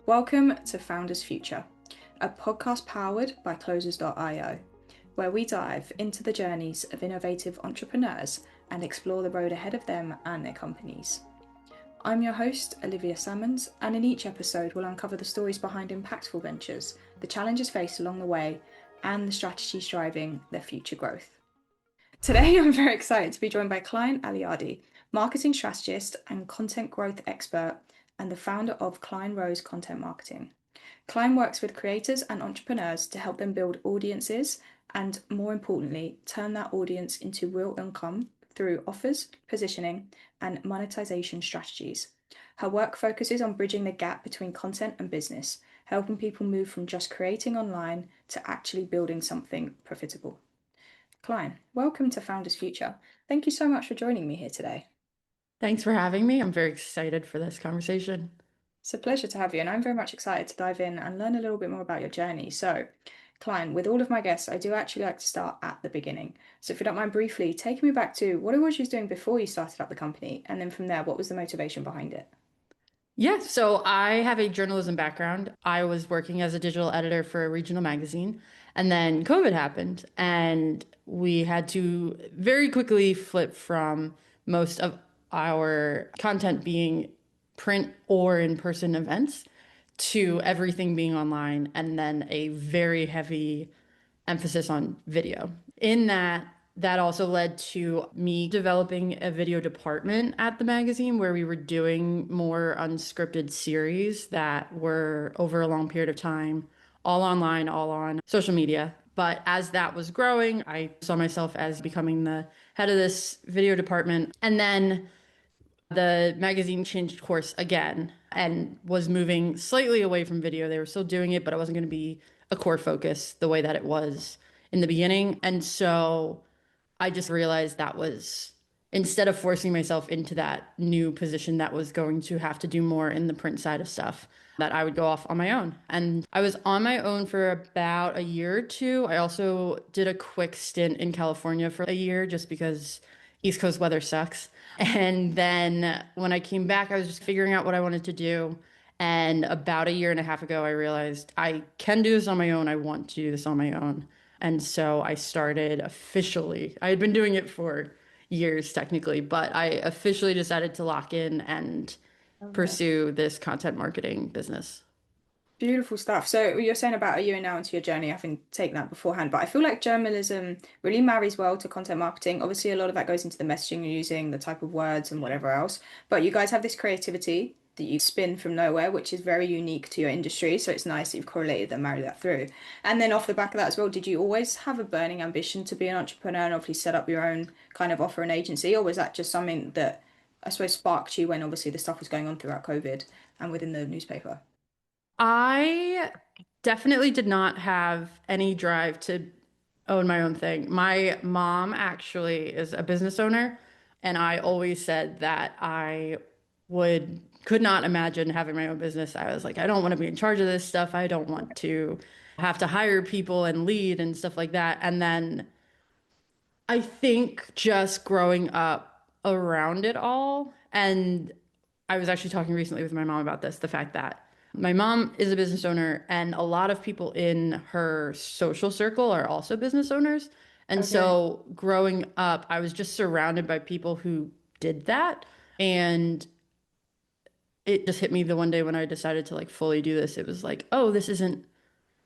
Welcome to Founders Future, a podcast powered by Closers.io, where we dive into the journeys of innovative entrepreneurs and explore the road ahead of them and their companies. I'm your host, Olivia Salmons, and in each episode we'll uncover the stories behind impactful ventures, the challenges faced along the way, and the strategies driving their future growth. Today I'm very excited to be joined by Klein Aleardi, marketing strategist and content growth expert, and the founder of Klein Rose Content Marketing. Klein works with creators and entrepreneurs to help them build audiences and, more importantly, turn that audience into real income through offers, positioning, and monetization strategies. Her work focuses on bridging the gap between content and business, helping people move from just creating online to actually building something profitable. Klein, welcome to Founders Future. Thank you so much for joining me here today. Thanks for having me. I'm very excited for this conversation. It's a pleasure to have you, and I'm very much excited to dive in and learn a little bit more about your journey. So, Klein, with all of my guests, I do actually like to start at the beginning. So, if you don't mind briefly taking me back to what it was you was doing before you started up the company, and then from there, what was the motivation behind it? Yeah, so I have a journalism background. I was working as a digital editor for a regional magazine, and then COVID happened, and we had to very quickly flip from most of our content being print or in-person events to everything being online, and then a very heavy emphasis on video. In that also led to me developing a video department at the magazine where we were doing more unscripted series that were over a long period of time, all online, all on social media. But as that was growing, I saw myself as becoming the head of this video department. And then the magazine changed course again and was moving slightly away from video. They were still doing it, but it wasn't going to be a core focus the way that it was in the beginning. And so I just realized that was, instead of forcing myself into that new position that was going to have to do more in the print side of stuff, that I would go off on my own. And I was on my own for about a year or two. I also did a quick stint in California for a year just because East Coast weather sucks. And then when I came back, I was just figuring out what I wanted to do. And about a year and a half ago, I realized I can do this on my own. I want to do this on my own. And so I started officially, I had been doing it for years technically, but I officially decided to lock in and Love it. pursue this content marketing business. Beautiful stuff. So you're saying about a year now into your journey, having taken that beforehand, but I feel like journalism really marries well to content marketing. Obviously, a lot of that goes into the messaging you're using, the type of words and whatever else. But you guys have this creativity that you spin from nowhere, which is very unique to your industry. So it's nice that you've correlated and married that through. And then off the back of that as well, did you always have a burning ambition to be an entrepreneur and obviously set up your own kind of offer and agency, or was that just something that I suppose sparked you when obviously the stuff was going on throughout COVID and within the newspaper? I definitely did not have any drive to own my own thing. My mom actually is a business owner, and I always said that I could not imagine having my own business. I was like, I don't want to be in charge of this stuff. I don't want to have to hire people and lead and stuff like that. And then I think just growing up around it all, and I was actually talking recently with my mom about this, the fact that my mom is a business owner, and a lot of people in her social circle are also business owners. And Okay. so growing up, I was just surrounded by people who did that. And it just hit me the one day when I decided to like fully do this. It was like, oh, this isn't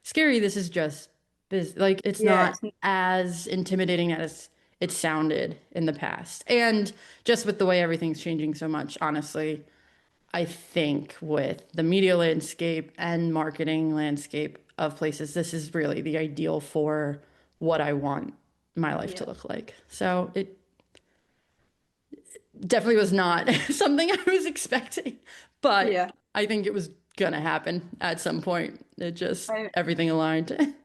scary. This is just this, like, it's Yeah, not as intimidating as it sounded in the past. And just with the way everything's changing so much, honestly, I think with the media landscape and marketing landscape of places, this is really the ideal for what I want my life to yeah, look like. So it definitely was not something I was expecting, but yeah. I think it was gonna happen at some point. It just, I everything aligned.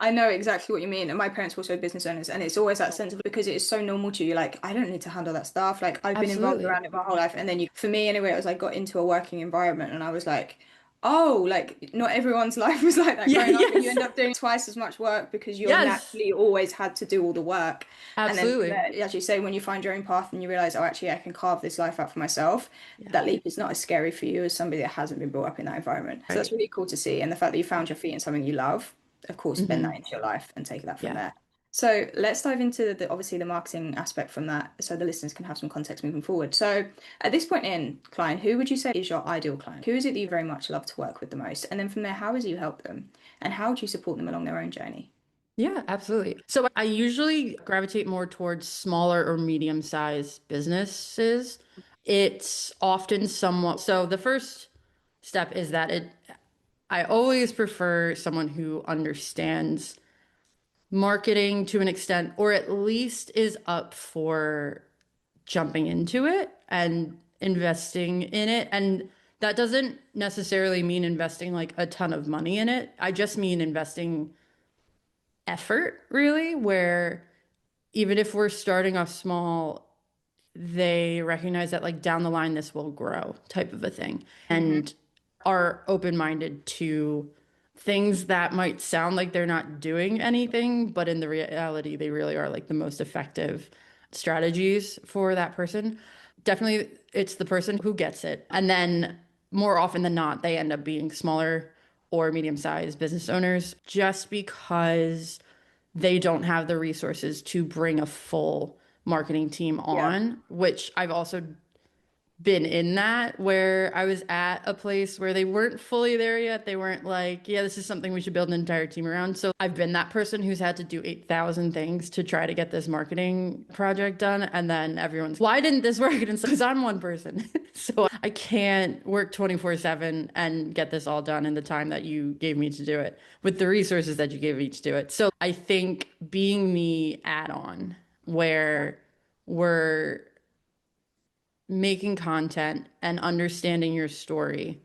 I know exactly what you mean. And my parents were also business owners, and it's always that sense of because it is so normal to you. Like, I don't need to handle that stuff. Like, I've been involved Absolutely. around it my whole life. And then you, for me anyway, it was like got into a working environment, and I was like, Oh, like not everyone's life was like that Yeah, growing up, and you yes. end up doing twice as much work because you're Yes, naturally always had to do all the work. And then from absolutely. there, as you say, when you find your own path and you realize, oh, actually, I can carve this life out for myself, Yeah, that leap is not as scary for you as somebody that hasn't been brought up in that environment. So that's right. really cool to see. And the fact that you found your feet in something you love, of course, bend that Hmm. into your life and take that from Yeah. there. So let's dive into the obviously the marketing aspect from that so the listeners can have some context moving forward. So at this point in, Klein, who would you say is your ideal client? Who is it that you very much love to work with the most? And then from there, how is it you help them? And how do you support them along their own journey? Yeah, absolutely. So I usually gravitate more towards smaller or medium-sized businesses. It's often somewhat, so the first step is that I always prefer someone who understands marketing to an extent, or at least is up for jumping into it and investing in it. And that doesn't necessarily mean investing like a ton of money in it. I just mean investing effort, really, where even if we're starting off small, they recognize that like down the line this will grow type of a thing Hmm. and are open-minded to things that might sound like they're not doing anything, but in the reality they really are like the most effective strategies for that person. Definitely it's the person who gets it. And then more often than not, they end up being smaller or medium-sized business owners just because they don't have the resources to bring a full marketing team Yeah. on, which I've also been in that where I was at a place where they weren't fully there yet. They weren't like, yeah, this is something we should build an entire team around. So I've been that person who's had to do 8,000 things to try to get this marketing project done. And then everyone's, why didn't this work? And it's because I'm one person. So I can't work 24/7 and get this all done in the time that you gave me to do it with the resources that you gave me to do it. So I think being the add-on where we're making content and understanding your story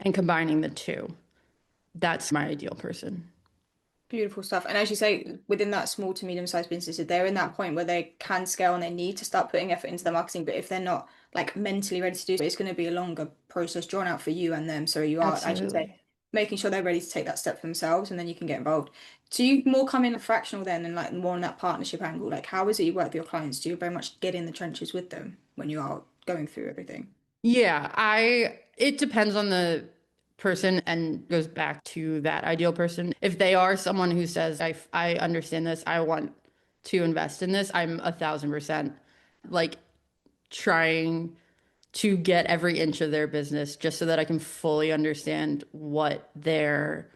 and combining the two. That's my ideal person. Beautiful stuff. And as you say, within that small to medium-sized businesses, they're in that point where they can scale and they need to start putting effort into the marketing. But if they're not like mentally ready to do so, it's going to be a longer process drawn out for you and them. So you are, as you say, Absolutely. making sure they're ready to take that step for themselves and then you can get involved. Do you more come in fractional then and like more on that partnership angle? Like how is it you work with your clients? Do you very much get in the trenches with them when you are going through everything? Yeah, it depends on the person and goes back to that ideal person. If they are someone who says, I understand this, I want to invest in this, I'm 1,000% like trying to get every inch of their business just so that I can fully understand what their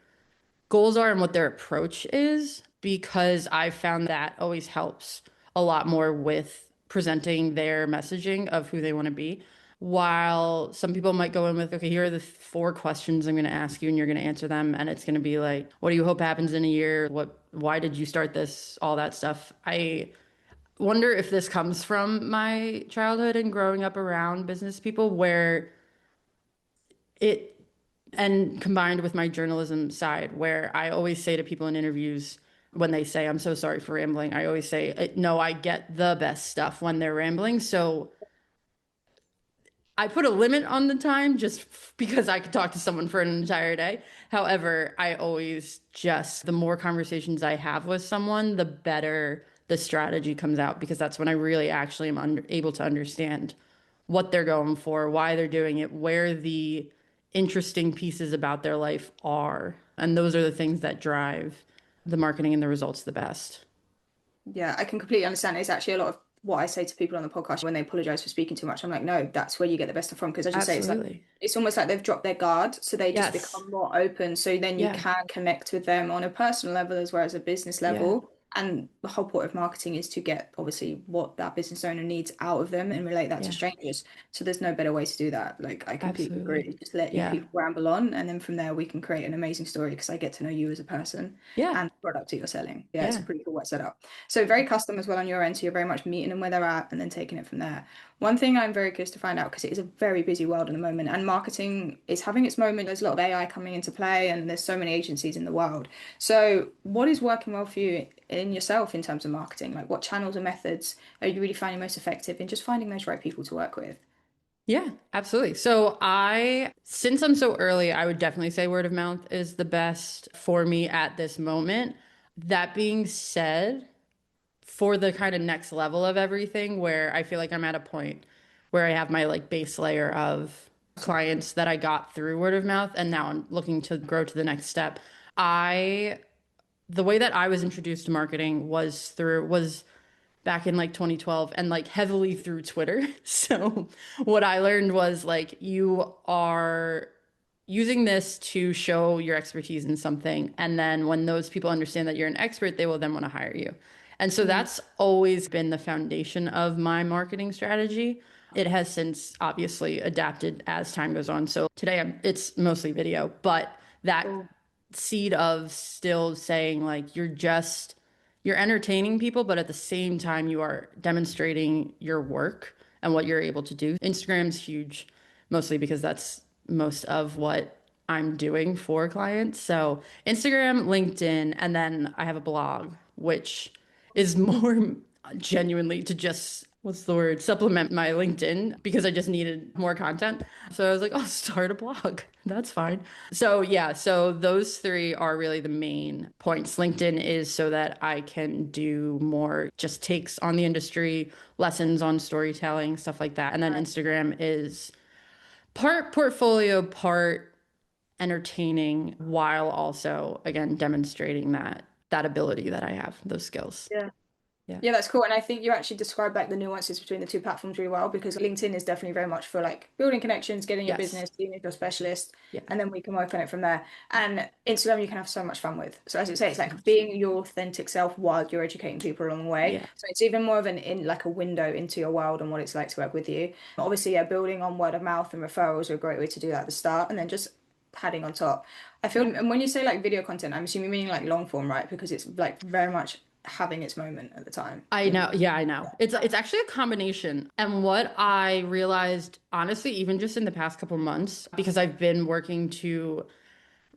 goals are and what their approach is, because I've found that always helps a lot more with presenting their messaging of who they want to be. While some people might go in with, okay, here are the four questions I'm going to ask you, and you're going to answer them. And it's going to be like, what do you hope happens in a year? Why did you start this? All that stuff. I wonder if this comes from my childhood and growing up around business people where it and combined with my journalism side, where I always say to people in interviews when they say, I'm so sorry for rambling, I always say, no, I get the best stuff when they're rambling. So I put a limit on the time just because I could talk to someone for an entire day. However, I always just, the more conversations I have with someone, the better the strategy comes out because that's when I really actually am able to understand what they're going for, why they're doing it, where the interesting pieces about their life are. And those are the things that drive the marketing and the results the best. Yeah, I can completely understand. It's actually a lot of what I say to people on the podcast when they apologize for speaking too much. I'm like, no, that's where you get the best of from. Because as you say, it's like Absolutely. it's almost like they've dropped their guard, so they just Yes. become more open. So then you Yeah. can connect with them on a personal level as well as a business Yeah. level. And the whole point of marketing is to get obviously what that business owner needs out of them and relate that to Yeah. strangers. So there's no better way to do that. Like I completely Absolutely. agree. Just let you Yeah. people ramble on, and then from there we can create an amazing story because I get to know you as a person Yeah. and the product that you're selling. Yeah, it's a Yeah. pretty cool setup. So very custom as well on your end. So you're very much meeting them where they're at and then taking it from there. One thing I'm very curious to find out, because it is a very busy world at the moment and marketing is having its moment. There's a lot of AI coming into play and there's so many agencies in the world. So what is working well for you in yourself in terms of marketing? Like what channels and methods are you really finding most effective in just finding those right people to work with? Yeah, absolutely. So since I'm so early, I would definitely say word of mouth is the best for me at this moment. That being said, for the kind of next level of everything where I feel like I'm at a point where I have my like base layer of clients that I got through word of mouth and now I'm looking to grow to the next step. I the way that I was introduced to marketing was back in like 2012 and like heavily through Twitter. So what I learned was like you are using this to show your expertise in something. And then when those people understand that you're an expert, they will then want to hire you. And so Mm. that's always been the foundation of my marketing strategy. It has since obviously adapted as time goes on. So today it's mostly video, but that Cool. seed of still saying like you're entertaining people, but at the same time you are demonstrating your work and what you're able to do. Instagram's huge, mostly because that's most of what I'm doing for clients. So Instagram, LinkedIn, and then I have a blog, which is more genuinely to just what's the word supplement my LinkedIn because I just needed more content. So I was like, I'll start a blog. That's fine. So yeah, so those three are really the main points. LinkedIn is so that I can do more just takes on the industry, lessons on storytelling, stuff like that. And then Instagram is part portfolio, part entertaining while also again demonstrating that ability that I have, those skills. Yeah. Yeah. Yeah, that's cool. And I think you actually described like the nuances between the two platforms really well because LinkedIn is definitely very much for like building connections, getting your Yes. business, being your specialist, Yeah. and then we can work on it from there. And Instagram you can have so much fun with. So as you say, it's So like much. being your authentic self while you're educating people along the way. Yeah. So it's even more of an in like a window into your world and what it's like to work with you. Obviously, yeah, building on word of mouth and referrals are a great way to do that at the start, and then just padding on top. I feel, and when you say like video content, I'm assuming meaning like long form, right? Because it's like very much having its moment at the time. I know. Yeah, I know. It's actually a combination. And what I realized, honestly, even just in the past couple months, because I've been working to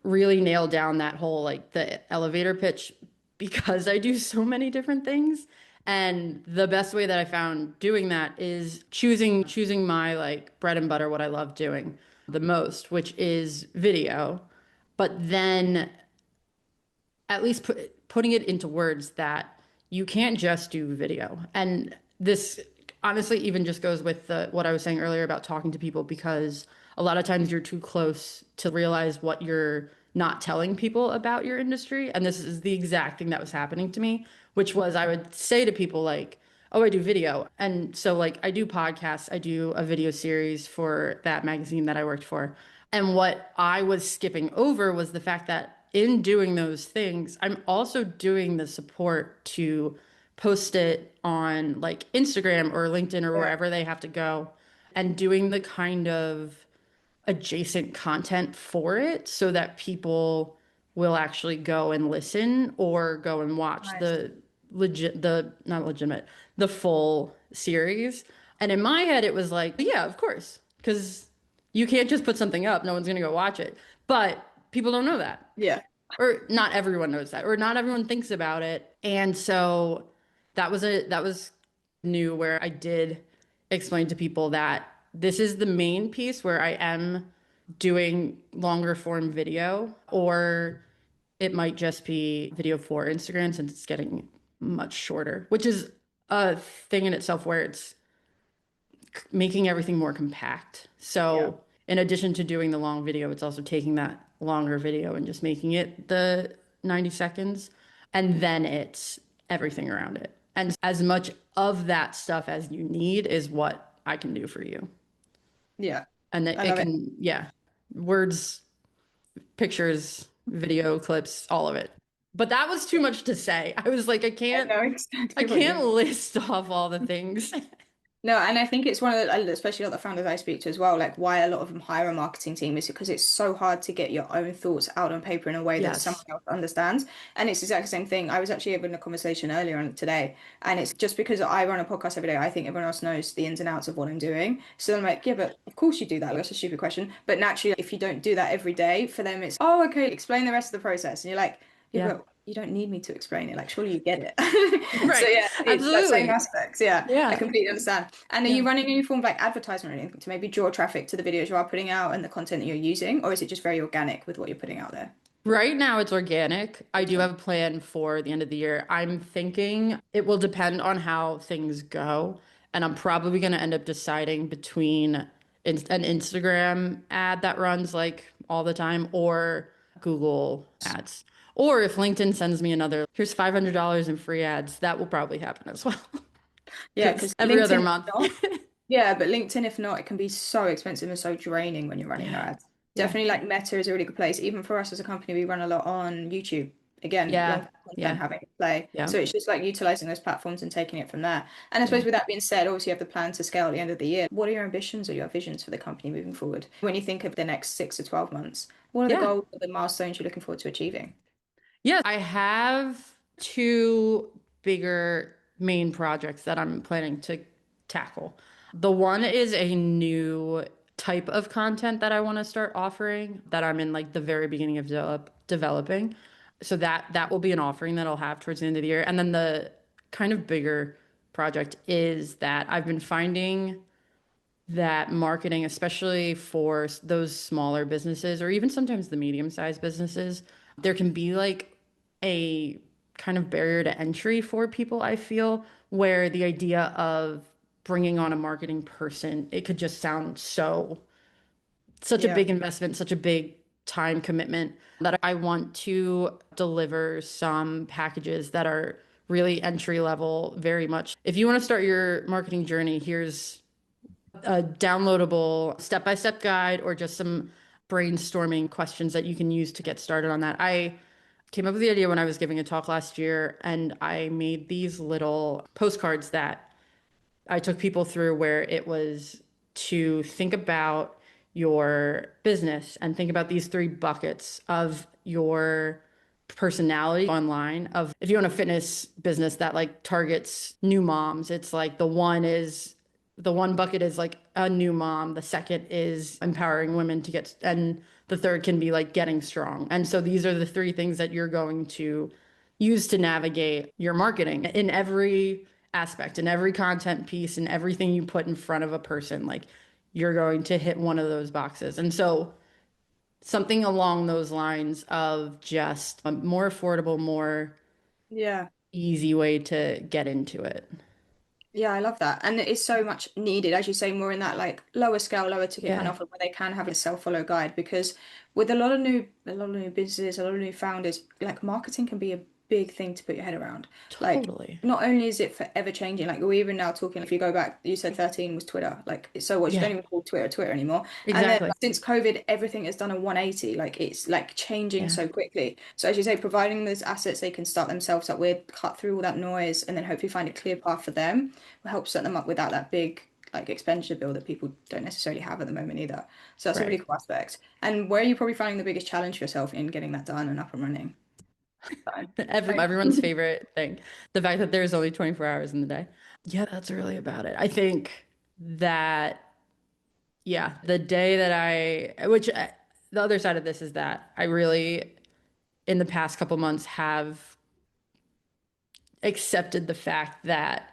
really nail down that whole like the elevator pitch because I do so many different things. And the best way that I found doing that is choosing my like bread and butter, what I love doing the most, which is video. But then at least putting it into words that you can't just do video. And this honestly even just goes with what I was saying earlier about talking to people because a lot of times you're too close to realize what you're not telling people about your industry. And this is the exact thing that was happening to me, which was I would say to people like, oh, I do video. And so like I do podcasts, I do a video series for that magazine that I worked for. And what I was skipping over was the fact that in doing those things, I'm also doing the support to post it on like Instagram or LinkedIn or Yeah. wherever they have to go and doing the kind of adjacent content for it so that people will actually go and listen or go and watch Nice. the not legitimate, the full series. And in my head, it was like, yeah, of course, because you can't just put something up. No one's going to go watch it. But people don't know that. Yeah. Or not everyone knows that, or not everyone thinks about it. And so that was new where I did explain to people that this is the main piece where I am doing longer form video, or it might just be video for Instagram since it's getting much shorter, which is a thing in itself where it's making everything more compact. Yeah. So, in addition to doing the long video, it's also taking that longer video and just making it the 90 seconds. And then it's everything around it. And as much of that stuff as you need is what I can do for you. Yeah. And I it love it. can, yeah, words, pictures, video clips, all of it. But that was too much to say. I was like, I know I exactly what you can't mean. list off all the things. No, and I think it's one of the, especially a lot of the founders I speak to as well, like why a lot of them hire a marketing team is because it's so hard to get your own thoughts out on paper in a way that someone Yes. else understands. And it's exactly the same thing. I was actually having a conversation earlier on today, and it's just because I run a podcast every day, I think everyone else knows the ins and outs of what I'm doing. So I'm like, yeah, but of course you do that. That's a stupid question. But naturally, if you don't do that every day, for them it's, oh, okay, explain the rest of the process. And you're like, yeah, Yeah. but you don't need me to explain it. Like, surely you get it. So Right. yeah, it's that same Absolutely. aspects. Yeah, I Yeah. completely understand. And are you Yeah. running any form of like advertisement or anything to maybe draw traffic to the videos you are putting out and the content that you're using, or is it just very organic with what you're putting out there? Right now it's organic. I do Okay. have a plan for the end of the year. I'm thinking it will depend on how things go. And I'm probably going to end up deciding between an Instagram ad that runs like all the time or Google ads. Or if LinkedIn sends me another, here's $500 in free ads, that will probably happen as well. Yeah, Because because every other LinkedIn, if month. not, yeah, but LinkedIn, if not, it can be so expensive and so draining when you're running no Yeah. ads. Yeah. Definitely, like Meta is a really good place. Even for us as a company, we run a lot on YouTube. Again, Yeah. long content Yeah. having to play. Yeah. So it's just like utilizing those platforms and taking it from there. And I suppose Yeah. with that being said, obviously you have the plan to scale at the end of the year. What are your ambitions or your visions for the company moving forward? When you think of the next 6 to 12 months, what are the Yeah. goals or the milestones you're looking forward to achieving? Yeah, I have two bigger main projects that I'm planning to tackle. The one is a new type of content that I want to start offering that I'm in like the very beginning of developing. So that will be an offering that I'll have towards the end of the year. And then the kind of bigger project is that I've been finding that marketing, especially for those smaller businesses or even sometimes the medium-sized businesses, there can be like a kind of barrier to entry for people, I feel, where the idea of bringing on a marketing person, it could just sound such a Yeah. big investment, such a big time commitment that I want to deliver some packages that are really entry level, very much. If you want to start your marketing journey, here's a downloadable step-by-step guide or just some brainstorming questions that you can use to get started on that. I came up with the idea when I was giving a talk last year, and I made these little postcards that I took people through where it was to think about your business and think about these three buckets of your personality online. Of if you own a fitness business that like targets new moms, it's like the one bucket is like a new mom, the second is empowering women to get, and the third can be like getting strong. And so these are the three things that you're going to use to navigate your marketing in every aspect, in every content piece, and everything you put in front of a person. Like you're going to hit one of those boxes. And so something along those lines of just a more affordable, more Yeah. easy way to get into it. Yeah, I love that. And it's so much needed, as you say, more in that like lower scale, lower ticket kind Yeah, of offer where they can have a self-follow guide because with a lot of new businesses, a lot of new founders, like marketing can be a big thing to put your head around. Like totally. not only is it forever changing, like we're even now talking, if you go back, you said 13 was Twitter. Like so what you Yeah, don't even call Twitter Twitter anymore. And then exactly. since COVID, everything has done a 180. Like it's like changing Yeah, so quickly. So as you say, providing those assets they can start themselves up with, cut through all that noise, and then hopefully find a clear path for them will help set them up without that big like expenditure bill that people don't necessarily have at the moment either. So that's a really right. cool aspect. And where are you probably finding the biggest challenge for yourself in getting that done and up and running? Right. Everyone's favorite thing, the fact that there's only 24 hours in the day. Yeah, that's really about it. I think that, yeah, the day that the other side of this is that I really, in the past couple months, have accepted the fact that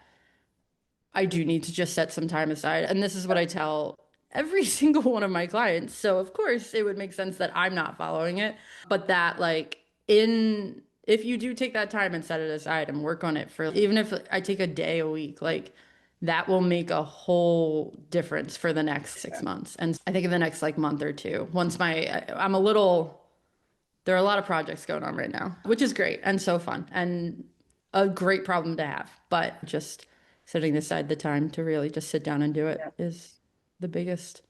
I do need to just set some time aside. And this is what I tell every single one of my clients. So, of course, it would make sense that I'm not following it, but that, like, if you do take that time and set it aside and work on it for, even if I take a day a week, like, that will make a whole difference for the next 6 months. And I think in the next like month or two, I'm a little, there are a lot of projects going on right now, which is great and so fun and a great problem to have. But just setting aside the time to really just sit down and do it Yeah. is the biggest.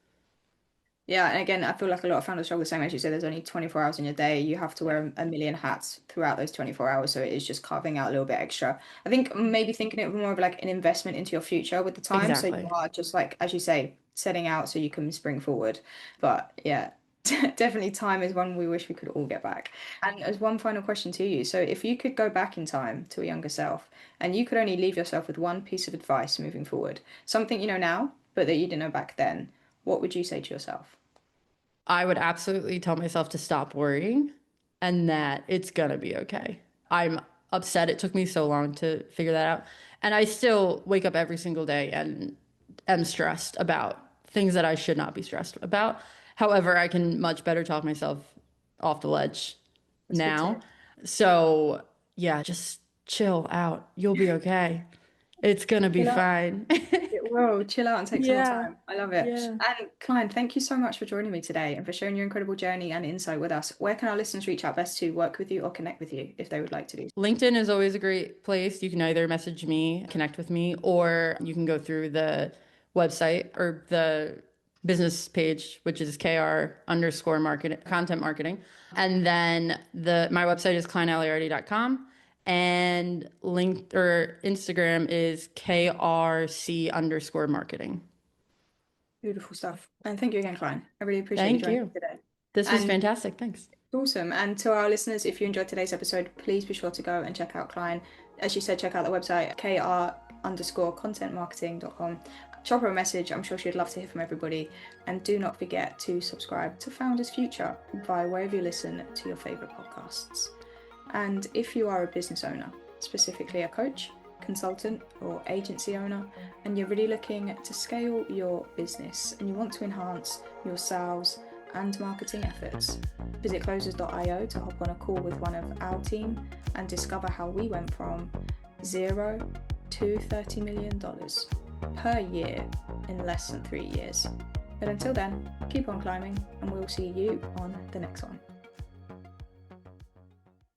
Yeah, and again, I feel like a lot of founders struggle the same as you said. There's only 24 hours in your day. You have to wear a million hats throughout those 24 hours. So it is just carving out a little bit extra. I think maybe thinking it more of like an investment into your future with the time. So you Exactly. are just like, as you say, setting out so you can spring forward. But yeah, definitely time is one we wish we could all get back. And as one final question to you. So if you could go back in time to a younger self and you could only leave yourself with one piece of advice moving forward, something you know now, but that you didn't know back then, what would you say to yourself? I would absolutely tell myself to stop worrying and that it's gonna be okay. I'm upset it took me so long to figure that out. And I still wake up every single day and am stressed about things that I should not be stressed about. However, I can much better talk myself off the ledge That's good to now. hear. So, yeah, just chill out. You'll be okay. It's gonna be Chill out. fine. It will. Chill out and take some more Yeah. time. I love it. Yeah. And Klein, thank you so much for joining me today and for sharing your incredible journey and insight with us. Where can our listeners reach out best to work with you or connect with you if they would like to do so? LinkedIn is always a great place. You can either message me, connect with me, or you can go through the website or the business page, which is KR underscore market content marketing. And then my website is kleinaleardi.com, and link or Instagram is KRC underscore marketing. Beautiful stuff. And thank you again, Klein. I really appreciate you Thank joining you. me today. This was And fantastic. Thanks. awesome. And to our listeners, if you enjoyed today's episode, please be sure to go and check out Klein. As you said, check out the website, kr_contentmarketing.com. Drop her a message. I'm sure she'd love to hear from everybody. And do not forget to subscribe to Founders Future via wherever you listen to your favorite podcasts. And if you are a business owner, specifically a coach, consultant, or agency owner, and you're really looking to scale your business and you want to enhance your sales and marketing efforts, visit closers.io to hop on a call with one of our team and discover how we went from $0 to $30 million per year in less than 3 years. But until then, keep on climbing, and we'll see you on the next one.